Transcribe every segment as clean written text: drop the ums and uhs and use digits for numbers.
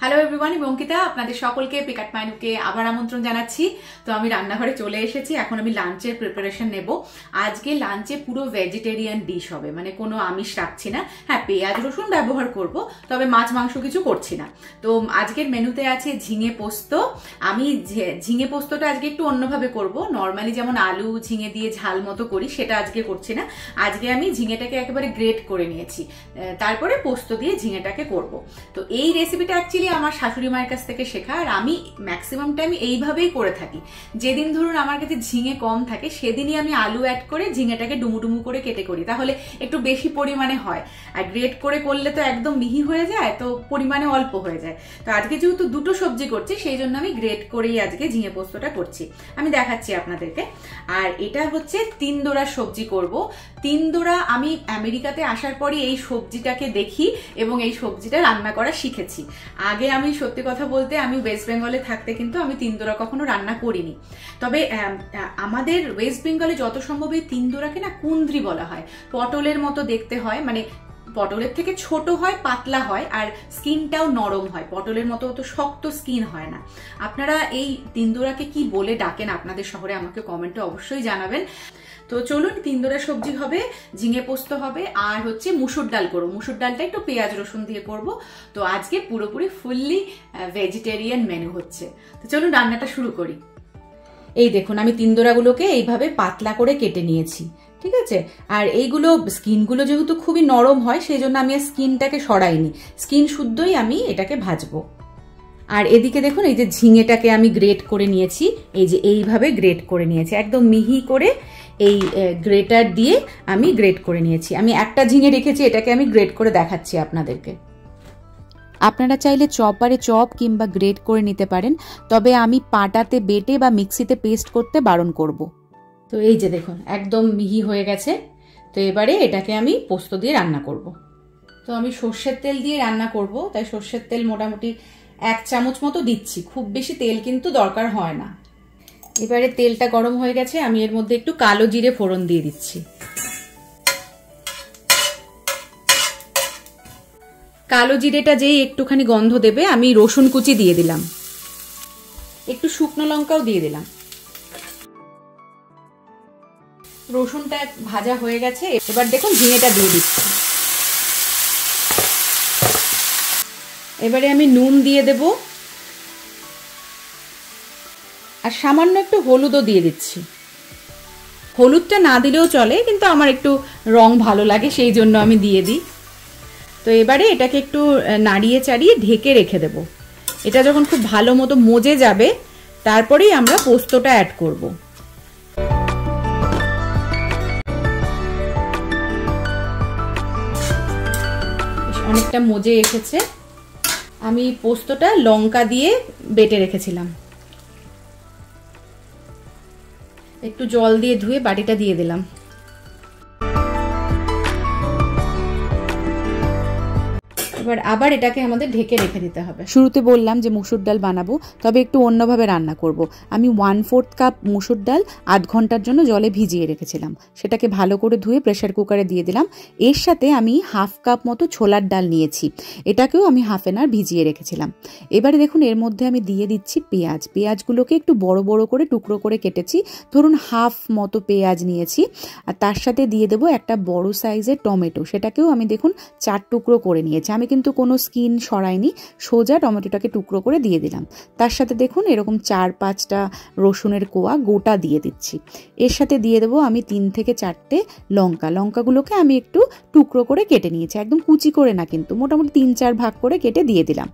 Hello everyone, আমি অঙ্কিতা আপনাদের সকলকে পিকআট মেনুকে আবার আমন্ত্রণ জানাচ্ছি। তো আমি রান্নাঘরে চলে এসেছি, এখন আমি লাঞ্চের প্রিপারেশন নেব। আজকে লাঞ্চে পুরো ভেজিটেরিয়ান ডিশ হবে, মানে কোনো আমিষ রাখছি না। হ্যাঁ, পেঁয়াজ রসুন ব্যবহার করব, তবে মাছ মাংস কিছু করছি না। তো আজকের মেনুতে আছে ঝিঙে পোস্ত। আমি ঝিঙে পোস্তটা আজকে একটু অন্যভাবে করব। নর্মালি যেমন আলু ঝিঙে দিয়ে ঝাল মতো করি, সেটা আজকে করছি না। আজকে আমি ঝিঙেটাকে একেবারে গ্রেট করে নিয়েছি, তারপরে পোস্ত দিয়ে ঝিঙেটাকে করব। তো এই রেসিপিটা অ্যাকচুয়ালি আমার শাশুড়ি মায়ের কাছ থেকে শেখা, আর আমি ম্যাক্সিমাম টাইম এইভাবেই করে থাকি। যেদিন ধরুন আমার কাছে ঝিঙে কম থাকে, সেদিনই আমি আলু অ্যাড করে ঝিঙেটাকে ডুমু করে কেটে করি, তাহলে একটু বেশি পরিমাণে হয়। আর গ্রেট করে করলে তো একদম মিহি হয়ে যায়, তো পরিমাণে অল্প হয়ে যায়। তো আজকে যেহেতু দুটো সবজি করছি, সেই জন্য আমি গ্রেট করেই আজকে ঝিঙে পোস্তটা করছি। আমি দেখাচ্ছি আপনাদেরকে। আর এটা হচ্ছে তিনদোড়ার সবজি করব। তিনদোড়া আমি আমেরিকাতে আসার পরই এই সবজিটাকে দেখি এবং এই সবজিটা রান্না করা শিখেছি। আগে আমি সত্যি কথা বলতে, আমি ওয়েস্ট বেঙ্গলে থাকতে কিন্তু আমি তিনদোড়া কখনো রান্না করিনি। তবে আমাদের ওয়েস্ট বেঙ্গলে যত সম্ভব এই তিনদোড়াকে না কুন্দ্রি বলা হয়। পটলের মতো দেখতে হয়, মানে পটলের থেকে ছোট হয়, পাতলা হয়, আর স্কিনটাও নরম হয়। পটলের মতো অত শক্ত স্কিন হয় না। আপনারা এই তিনদোড়াকে কি বলে ডাকেন আপনাদের শহরে, আমাকে কমেন্টে অবশ্যই জানাবেন। তো চলুন, তিনদোড়া সবজি হবে, ঝিঙে পোস্ত হবে, আর হচ্ছে মুসুর ডাল করবো। মুসুর ডালটা একটু পেঁয়াজ রসুন দিয়ে করব। তো আজকে পুরোপুরি ফুললি ভেজিটেরিয়ান মেনু হচ্ছে। তো চলুন রান্নাটা শুরু করি। এই দেখুন, আমি তিনদোড়াগুলোকে এইভাবে পাতলা করে কেটে নিয়েছি, ঠিক আছে। আর এইগুলো স্কিনগুলো যেহেতু খুবই নরম হয়, সেই জন্য আমি আর স্কিনটাকে সরাইনি, স্কিন শুদ্ধই আমি এটাকে ভাজবো। আর এদিকে দেখুন, এই যে ঝিঙেটাকে আমি গ্রেট করে নিয়েছি, এই যে এইভাবে গ্রেট করে নিয়েছি, একদম মিহি করে এই গ্রেটার দিয়ে আমি গ্রেট করে নিয়েছি। আমি একটা ঝিঙে রেখেছি, এটাকে আমি গ্রেট করে দেখাচ্ছি আপনাদেরকে। আপনারা চাইলে চপারে চপ কিংবা গ্রেট করে নিতে পারেন, তবে আমি পাটাতে বেটে বা মিক্সিতে পেস্ট করতে বারণ করব। তো এই যে দেখুন, একদম মিহি হয়ে গেছে। তো এবারে এটাকে আমি পোস্ত দিয়ে রান্না করব। তো আমি সর্ষের তেল দিয়ে রান্না করব, তাই সর্ষের তেল মোটামুটি 1 চামচ মতো দিচ্ছি, খুব বেশি তেল কিন্তু দরকার হয় না। এবারে তেলটা গরম হয়ে গেছে, আমি এর মধ্যে একটু কালো জিরে ফোড়ন দিয়ে দিচ্ছি। কালো জিরেটা যেই একটুখানি গন্ধ দেবে, আমি রসুন কুচি দিয়ে দিলাম, একটু শুকনো লঙ্কাও দিয়ে দিলাম। রসুনটা ভাজা হয়ে গেছে, এবার দেখুন ঝিঙেটা দিয়ে দিচ্ছি। এবারে আমি নুন দিয়ে দেব, আর সামান্য একটু হলুদও দিয়ে দিচ্ছি। হলুদটা না দিলেও চলে, কিন্তু আমার একটু রং ভালো লাগে, সেই জন্য আমি দিয়ে দিই। তো এবারে এটাকে একটু নাড়িয়ে চাড়িয়ে ঢেকে রেখে দেব। এটা যখন খুব ভালো মতো মজে যাবে, তারপরেই আমরা পোস্তটা অ্যাড করব। অনেকটা মজে এসেছে। আমি পোস্তটা লঙ্কা দিয়ে বেটে রেখেছিলাম, একটু জল দিয়ে ধুয়ে বাটিটা দিয়ে দিলাম। এবার আবার এটাকে আমাদের ঢেকে রেখে দিতে হবে। শুরুতে বললাম যে মুসুর ডাল বানাবো, তবে একটু অন্যভাবে রান্না করব। আমি 1/4 কাপ মুসুর ডাল 8 ঘন্টার জন্য জলে ভিজিয়ে রেখেছিলাম, সেটাকে ভালো করে ধুয়ে প্রেসার কুকারে দিয়ে দিলাম। এর সাথে আমি 1/2 কাপ মতো ছোলার ডাল নিয়েছি, এটাকেও আমি 1/2 আওয়ার ভিজিয়ে রেখেছিলাম। এবারে দেখুন, এর মধ্যে আমি দিয়ে দিচ্ছি পেঁয়াজ। পেঁয়াজগুলোকে একটু বড় বড় করে টুকরো করে কেটেছি, ধরুন 1/2 মতো পেঁয়াজ নিয়েছি। আর তার সাথে দিয়ে দেবো একটা বড় সাইজের টমেটো, সেটাকেও আমি দেখুন 4 টুকরো করে নিয়েছি। আমি কিন্তু কোনো স্কিন সরাইনি, সোজা টমেটোটাকে টুকরো করে দিয়ে দিলাম। তার সাথে দেখুন এরকম 4-5টা রসুনের কোয়া গোটা দিয়ে দিচ্ছি। এর সাথে দিয়ে দেবো আমি 3 থেকে 4টে লঙ্কা। লঙ্কাগুলোকে আমি একটু টুকরো করে কেটে নিয়েছি, একদম কুচি করে না, কিন্তু মোটামুটি 3-4 ভাগ করে কেটে দিয়ে দিলাম।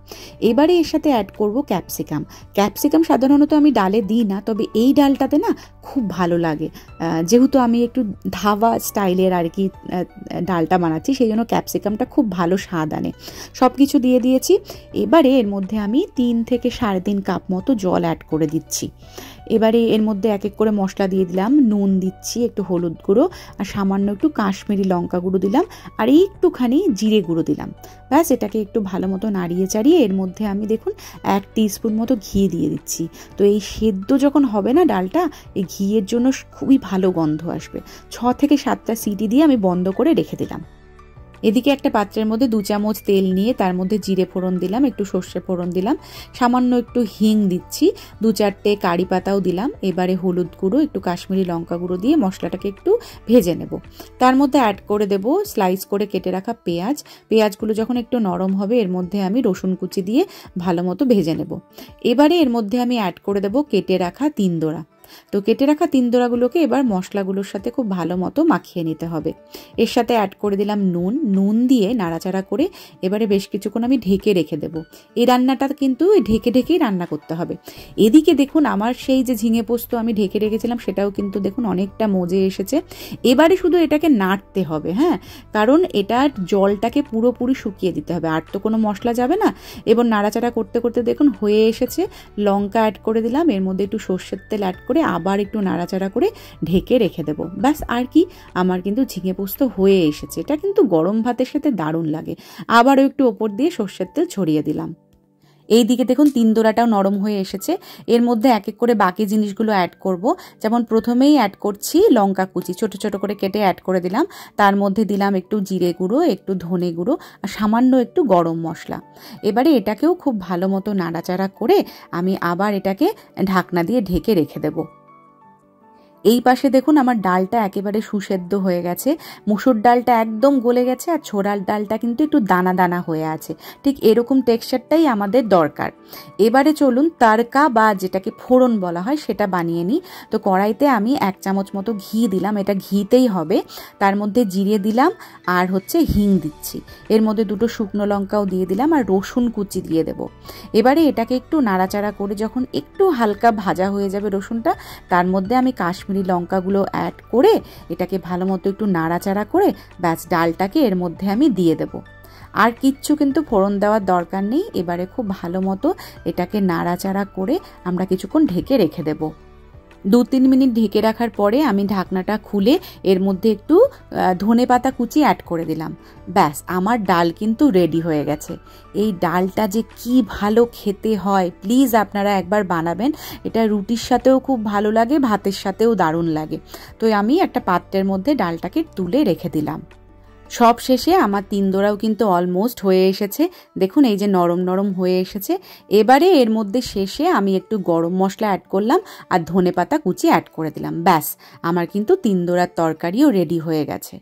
এবারে এর সাথে অ্যাড করব ক্যাপসিকাম। ক্যাপসিকাম সাধারণত আমি ডালে দিই না, তবে এই ডালটাতে না খুব ভালো লাগে। যেহেতু আমি একটু ধাবা স্টাইলের আর কি ডালটা বানাচ্ছি, সেই জন্য ক্যাপসিকামটা খুব ভালো স্বাদ আনে। সব কিছু দিয়ে দিয়েছি। এবারে এর মধ্যে আমি 3 থেকে 3.5 কাপ মতো জল অ্যাড করে দিচ্ছি। এবারে এর মধ্যে এক এক করে মশলা দিয়ে দিলাম। নুন দিচ্ছি, একটু হলুদ গুঁড়ো, আর সামান্য একটু কাশ্মীরি লঙ্কা গুঁড়ো দিলাম, আর একটুখানি জিরে গুঁড়ো দিলাম। ব্যাস, এটাকে একটু ভালো মতো নাড়িয়ে চাড়িয়ে এর মধ্যে আমি দেখুন 1 টিস্পুন মতো ঘি দিয়ে দিচ্ছি। তো এই সেদ্ধ যখন হবে না ডালটা, এই ঘিয়ের জন্য খুবই ভালো গন্ধ আসবে। 6 থেকে 7টা সিটি দিয়ে আমি বন্ধ করে রেখে দিলাম। এদিকে একটা পাত্রের মধ্যে 2 চামচ তেল নিয়ে তার মধ্যে জিরে ফোড়ন দিলাম, একটু সর্ষে ফোড়ন দিলাম, সামান্য একটু হিং দিচ্ছি, 2-4টে কারি পাতাও দিলাম। এবারে হলুদ গুঁড়ো, একটু কাশ্মীরি লঙ্কা গুঁড়ো দিয়ে মশলাটাকে একটু ভেজে নেব। তার মধ্যে অ্যাড করে দেব স্লাইস করে কেটে রাখা পেঁয়াজ। পেঁয়াজগুলো যখন একটু নরম হবে এর মধ্যে আমি রসুন কুচি দিয়ে ভালো মতো ভেজে নেব। এবারে এর মধ্যে আমি অ্যাড করে দেব কেটে রাখা তিনদোড়া। তো কেটে রাখা তিনদোড়াগুলোকে এবার মশলাগুলোর সাথে খুব ভালো মতো মাখিয়ে নিতে হবে। এর সাথে অ্যাড করে দিলাম নুন দিয়ে নাড়াচাড়া করে এবারে বেশ কিছুক্ষণ আমি ঢেকে রেখে দেব। এই রান্নাটা কিন্তু ঢেকে ঢেকেই রান্না করতে হবে। এদিকে দেখুন আমার সেই যে ঝিঙে পোস্ত আমি ঢেকে রেখেছিলাম সেটাও কিন্তু দেখুন অনেকটা মজে এসেছে। এবারে শুধু এটাকে নাড়তে হবে, হ্যাঁ, কারণ এটার জলটাকে পুরোপুরি শুকিয়ে দিতে হবে, আর তো কোনো মশলা যাবে না। এবার নাড়াচাড়া করতে করতে দেখুন হয়ে এসেছে। লঙ্কা অ্যাড করে দিলাম, এর মধ্যে একটু সর্ষের তেল অ্যাড করে আবার একটু নাড়াচাড়া করে ঢেকে রেখে দেবো। ব্যাস, আর কি, আমার কিন্তু ঝিঙে পোস্ত হয়ে এসেছে। এটা কিন্তু গরম ভাতের সাথে দারুণ লাগে। আবারও একটু ওপর দিয়ে সর্ষের তেল ছড়িয়ে দিলাম। এই দিকে দেখুন তিনদোড়াটাও নরম হয়ে এসেছে। এর মধ্যে এক এক করে বাকি জিনিসগুলো অ্যাড করব। যেমন প্রথমেই অ্যাড করছি লঙ্কা কুচি, ছোট ছোট করে কেটে অ্যাড করে দিলাম। তার মধ্যে দিলাম একটু জিরে গুঁড়ো, একটু ধনে গুঁড়ো আর সামান্য একটু গরম মশলা। এবারে এটাকেও খুব ভালো মতো নাড়াচাড়া করে আমি আবার এটাকে ঢাকনা দিয়ে ঢেকে রেখে দেবো। এই পাশে দেখুন আমার ডালটা একেবারে সুসেদ্ধ হয়ে গেছে। মুসুর ডালটা একদম গলে গেছে আর ছোলার ডালটা কিন্তু একটু দানা দানা হয়ে আছে। ঠিক এরকম টেক্সচারটাই আমাদের দরকার। এবারে চলুন তাড়কা বা যেটাকে ফোড়ন বলা হয় সেটা বানিয়ে নিই। তো কড়াইতে আমি 1 চামচ মতো ঘি দিলাম, এটা ঘিতেই হবে। তার মধ্যে জিরে দিলাম আর হিং দিচ্ছি। এর মধ্যে 2টো শুকনো লঙ্কাও দিয়ে দিলাম আর রসুন কুচি দিয়ে দেব। এবারে এটাকে একটু নাড়াচাড়া করে যখন একটু হালকা ভাজা হয়ে যাবে রসুনটা, তার মধ্যে আমি কাশ্মীরি লঙ্কাগুলো অ্যাড করে এটাকে ভালো মতো একটু নাড়াচাড়া করে ব্যাস ডালটাকে এর মধ্যে আমি দিয়ে দেব। আর কিচ্ছু কিন্তু ফোড়ন দেওয়ার দরকার নেই। এবারে খুব ভালো মতো এটাকে নাড়াচাড়া করে আমরা কিছুক্ষণ ঢেকে রেখে দেব। 2-3 মিনিট ঢেকে রাখার পরে আমি ঢাকনাটা খুলে এর মধ্যে একটু ধনেপাতা কুচি অ্যাড করে দিলাম। ব্যাস, আমার ডাল কিন্তু রেডি হয়ে গেছে। এই ডালটা যে কি ভালো খেতে হয়, প্লিজ আপনারা একবার বানাবেন। এটা রুটির সাথেও খুব ভালো লাগে, ভাতের সাথেও দারুণ লাগে। তো আমি একটা পাত্রের মধ্যে ডালটাকে তুলে রেখে দিলাম। সব শেষে আমার তিনদোড়াও কিন্তু অলমোস্ট হয়ে এসেছে। দেখুন এই যে নরম নরম হয়ে এসেছে। এবারে এর মধ্যে শেষে আমি একটু গরম মশলা অ্যাড করলাম আর ধনেপাতা কুচি অ্যাড করে দিলাম। ব্যাস, আমার কিন্তু তিনদোড়ার তরকারিও রেডি হয়ে গেছে।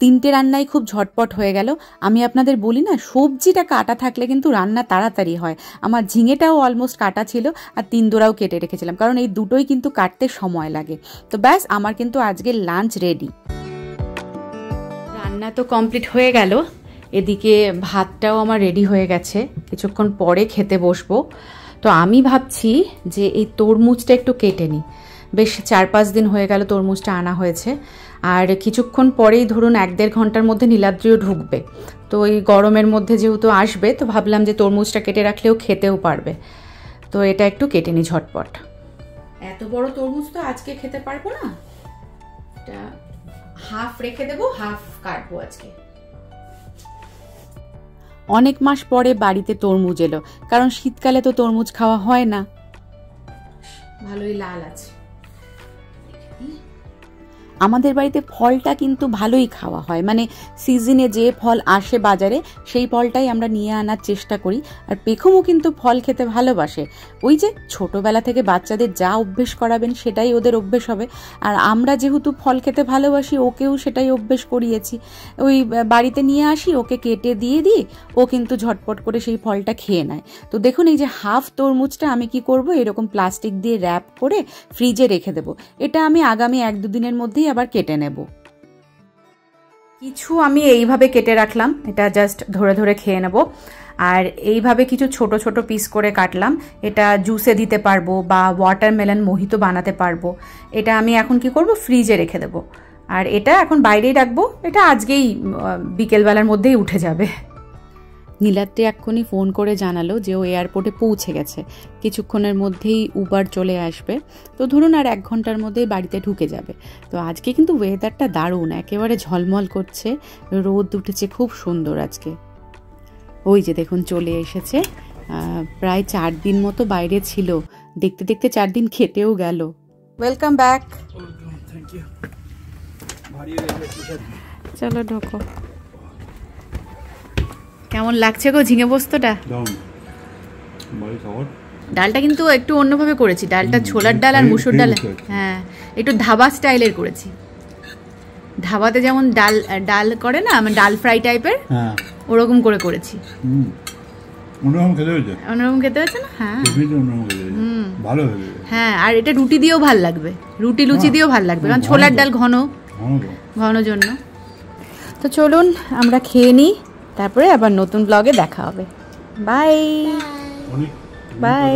3টে রান্নাই খুব ঝটপট হয়ে গেল। আমি আপনাদের বলি না, সবজিটা কাটা থাকলে কিন্তু রান্না তাড়াতাড়ি হয়। আমার ঝিঙেটাও অলমোস্ট কাটা ছিল আর তিনদোড়াও কেটে রেখেছিলাম, কারণ এই দুটোই কিন্তু কাটতে সময় লাগে। তো ব্যাস, আমার কিন্তু আজকে লাঞ্চ রেডি। রান্না তো কমপ্লিট হয়ে গেল। এদিকে ভাতটাও আমার রেডি হয়ে গেছে, কিছুক্ষণ পরে খেতে বসবো। তো আমি ভাবছি যে এই তরমুজটা একটু কেটে নিই। বেশ 4-5 দিন হয়ে গেল তরমুজটা আনা হয়েছে, আর কিছুক্ষণ পরেই ধরুন 1-1.5 ঘন্টার মধ্যে নীলাদ্রিও ঢুকবে। তো এই গরমের মধ্যে যেহেতু আসবে, তো ভাবলাম যে তরমুজটা কেটে রাখলেও খেতেও পারবে। তো এটা একটু কেটে নিই ঝটপট। এত বড় তরমুজ তো আজকে খেতে পারবো না, এটা হাফ রেখে দেবো, হাফ কাটবো আজকে। অনেক মাস পরে বাড়িতে তরমুজ এলো, কারণ শীতকালে তো তরমুজ খাওয়া হয় না। ভালোই লাল আছে। আমাদের বাড়িতে ফলটা কিন্তু ভালোই খাওয়া হয়, মানে সিজনে যে ফল আসে বাজারে সেই ফলটাই আমরা নিয়ে আনার চেষ্টা করি। আর পেখমও কিন্তু ফল খেতে ভালোবাসে। ওই যে ছোটবেলা থেকে বাচ্চাদের যা অভ্যেস করাবেন সেটাই ওদের অভ্যেস হবে। আর আমরা যেহেতু ফল খেতে ভালোবাসি, ওকেও সেটাই অভ্যেস করিয়েছি। ওই বাড়িতে নিয়ে আসি, ওকে কেটে দিয়ে দিই, ও কিন্তু ঝটপট করে সেই ফলটা খেয়ে নেয়। তো দেখুন এই যে হাফ তরমুজটা আমি কি করব, এরকম প্লাস্টিক দিয়ে র্যাপ করে ফ্রিজে রেখে দেবো। এটা আমি আগামী 1-2 দিনের মধ্যেই আবার কেটে নেব। কিছু আমি এইভাবে কেটে রাখলাম, এটা জাস্ট ধরে ধরে খেয়ে নেব। আর এইভাবে কিছু ছোট ছোট পিস করে কাটলাম, এটা জুসে দিতে পারবো বা ওয়াটারমেলন মোহিতো বানাতে পারবো। এটা আমি এখন কি করব, ফ্রিজে রেখে দেব। আর এটা এখন বাইরেই রাখবো, এটা আজকেই বিকেলবেলার মধ্যেই উঠে যাবে। নীলাদ্রি এক্ষুনি ফোন করে জানালো যে ও এয়ারপোর্টে পৌঁছে গেছে, কিছুক্ষণের মধ্যেই উবার চলে আসবে। তো ধরুন আর 1 ঘন্টার মধ্যেই বাড়িতে ঢুকে যাবে। তো আজকে কিন্তু ওয়েদারটা দারুণ, একেবারে ঝলমল করছে, রোদ উঠেছে খুব সুন্দর আজকে। ওই যে দেখুন চলে এসেছে। প্রায় 4 দিন মতো বাইরে ছিল, দেখতে দেখতে 4 দিন খেটেও গেল। Welcome back. চলো ঢোকো। কেমন লাগছে গো ঝিঙে পোস্তটা? ডালটা কিন্তু একটু অন্যভাবে করেছি, ডালটা ছোলার ডাল আর মুসুর ডাল, হ্যাঁ একটু ধাবা স্টাইলের করেছি। ধাবাতে যেমন ডাল ডাল করে না, মানে ডাল ফ্রাই টাইপের, ওরকম করে করেছি। অন্যরকম খেতে হয়েছে না? হ্যাঁ ভালো হয়েছে। হ্যাঁ, আর এটা রুটি দিয়েও ভাল লাগবে, রুটি লুচি দিয়েও ভাল লাগবে, কারণ ছোলার ডাল ঘন ঘন জন্য। তো চলুন আমরা খেয়ে নিই, তারপরে আবার নতুন ব্লগে দেখা হবে। Bye bye.